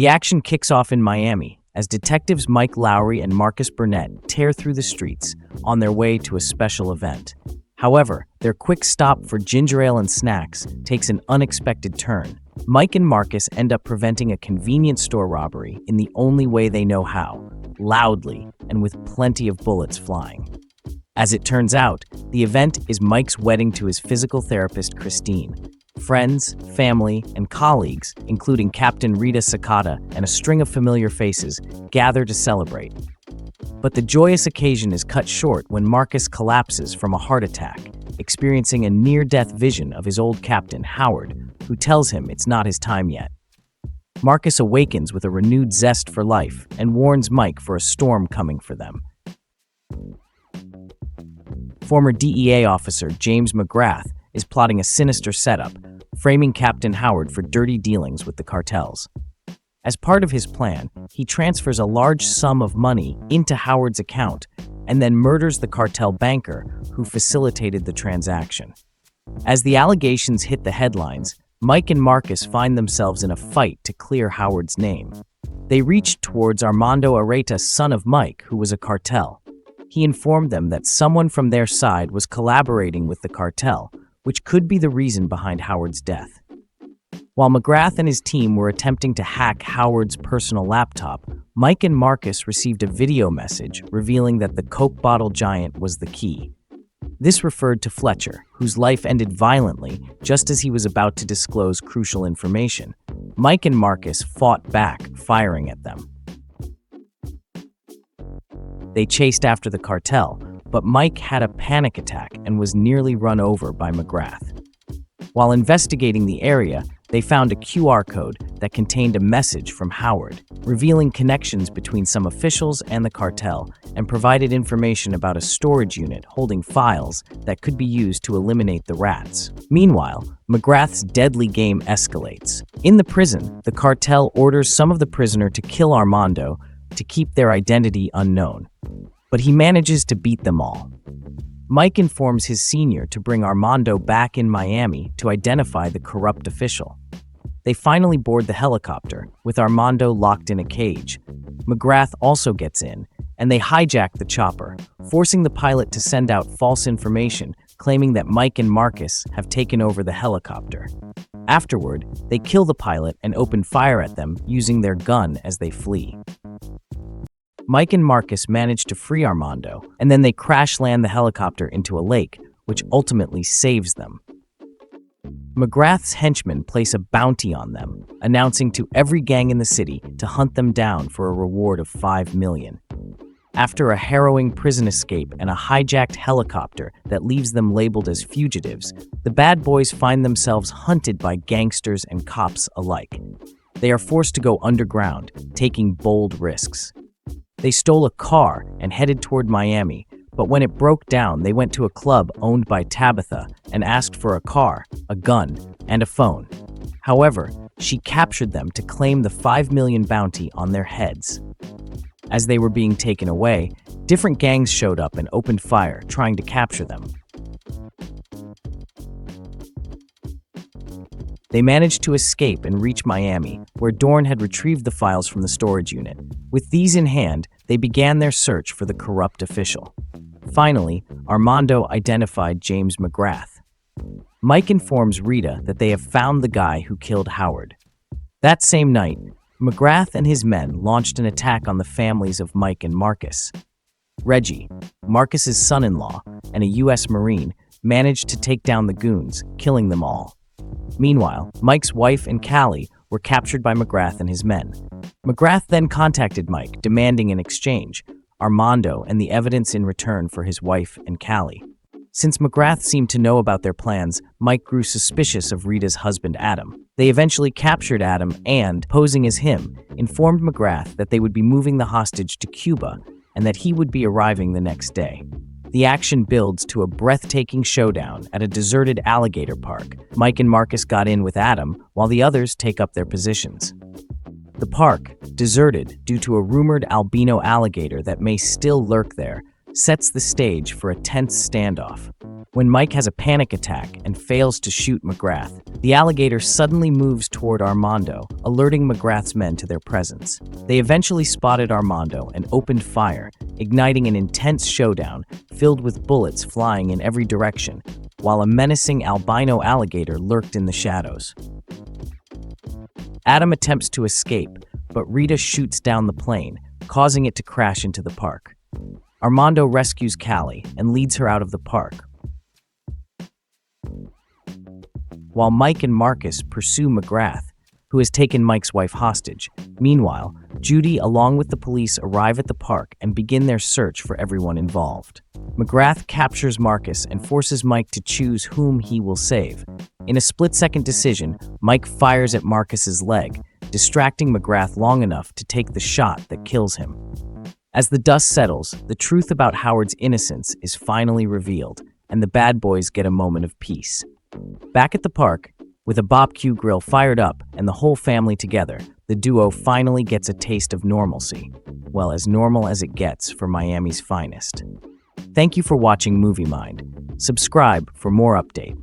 The action kicks off in Miami as detectives Mike Lowrey and Marcus Burnett tear through the streets on their way to a special event. However, their quick stop for ginger ale and snacks takes an unexpected turn. Mike and Marcus end up preventing a convenience store robbery in the only way they know how, loudly and with plenty of bullets flying. As it turns out, the event is Mike's wedding to his physical therapist, Christine. Friends, family, and colleagues, including Captain Rita Sakata and a string of familiar faces, gather to celebrate. But the joyous occasion is cut short when Marcus collapses from a heart attack, experiencing a near-death vision of his old captain, Howard, who tells him it's not his time yet. Marcus awakens with a renewed zest for life and warns Mike for a storm coming for them. Former DEA officer James McGrath is plotting a sinister setup, framing Captain Howard for dirty dealings with the cartels. As part of his plan, he transfers a large sum of money into Howard's account and then murders the cartel banker who facilitated the transaction. As the allegations hit the headlines, Mike and Marcus find themselves in a fight to clear Howard's name. They reach towards Armando Areta, son of Mike, who was a cartel. He informed them that someone from their side was collaborating with the cartel, which could be the reason behind Howard's death. While McGrath and his team were attempting to hack Howard's personal laptop, Mike and Marcus received a video message revealing that the Coke bottle giant was the key. This referred to Fletcher, whose life ended violently just as he was about to disclose crucial information. Mike and Marcus fought back, firing at them. They chased after the cartel, but Mike had a panic attack and was nearly run over by McGrath. While investigating the area, they found a QR code that contained a message from Howard, revealing connections between some officials and the cartel, and provided information about a storage unit holding files that could be used to eliminate the rats. Meanwhile, McGrath's deadly game escalates. In the prison, the cartel orders some of the prisoners to kill Armando to keep their identity unknown, but he manages to beat them all. Mike informs his senior to bring Armando back in Miami to identify the corrupt official. They finally board the helicopter, with Armando locked in a cage. McGrath also gets in, and they hijack the chopper, forcing the pilot to send out false information, claiming that Mike and Marcus have taken over the helicopter. Afterward, they kill the pilot and open fire at them using their gun as they flee. Mike and Marcus manage to free Armando, and then they crash-land the helicopter into a lake, which ultimately saves them. McGrath's henchmen place a bounty on them, announcing to every gang in the city to hunt them down for a reward of $5 million. After a harrowing prison escape and a hijacked helicopter that leaves them labeled as fugitives, the bad boys find themselves hunted by gangsters and cops alike. They are forced to go underground, taking bold risks. They stole a car and headed toward Miami, but when it broke down, they went to a club owned by Tabitha and asked for a car, a gun, and a phone. However, she captured them to claim the $5 million bounty on their heads. As they were being taken away, different gangs showed up and opened fire, trying to capture them. They managed to escape and reach Miami, where Dorn had retrieved the files from the storage unit. With these in hand, they began their search for the corrupt official. Finally, Armando identified James McGrath. Mike informs Rita that they have found the guy who killed Howard. That same night, McGrath and his men launched an attack on the families of Mike and Marcus. Reggie, Marcus's son-in-law, and a U.S. Marine, managed to take down the goons, killing them all. Meanwhile, Mike's wife and Callie were captured by McGrath and his men. McGrath then contacted Mike, demanding an exchange, Armando and the evidence in return for his wife and Callie. Since McGrath seemed to know about their plans, Mike grew suspicious of Rita's husband, Adam. They eventually captured Adam and, posing as him, informed McGrath that they would be moving the hostage to Cuba and that he would be arriving the next day. The action builds to a breathtaking showdown at a deserted alligator park. Mike and Marcus got in with Adam, while the others take up their positions. The park, deserted due to a rumored albino alligator that may still lurk there, sets the stage for a tense standoff. When Mike has a panic attack and fails to shoot McGrath, the alligator suddenly moves toward Armando, alerting McGrath's men to their presence. They eventually spotted Armando and opened fire, igniting an intense showdown filled with bullets flying in every direction, while a menacing albino alligator lurked in the shadows. Adam attempts to escape, but Rita shoots down the plane, causing it to crash into the park. Armando rescues Callie and leads her out of the park, while Mike and Marcus pursue McGrath, who has taken Mike's wife hostage. Meanwhile, Judy, along with the police, arrive at the park and begin their search for everyone involved. McGrath captures Marcus and forces Mike to choose whom he will save. In a split-second decision, Mike fires at Marcus's leg, distracting McGrath long enough to take the shot that kills him. As the dust settles, the truth about Howard's innocence is finally revealed, and the bad boys get a moment of peace. Back at the park, with a barbecue grill fired up and the whole family together, the duo finally gets a taste of normalcy. Well, as normal as it gets for Miami's finest. Thank you for watching Movie Mind. Subscribe for more updates.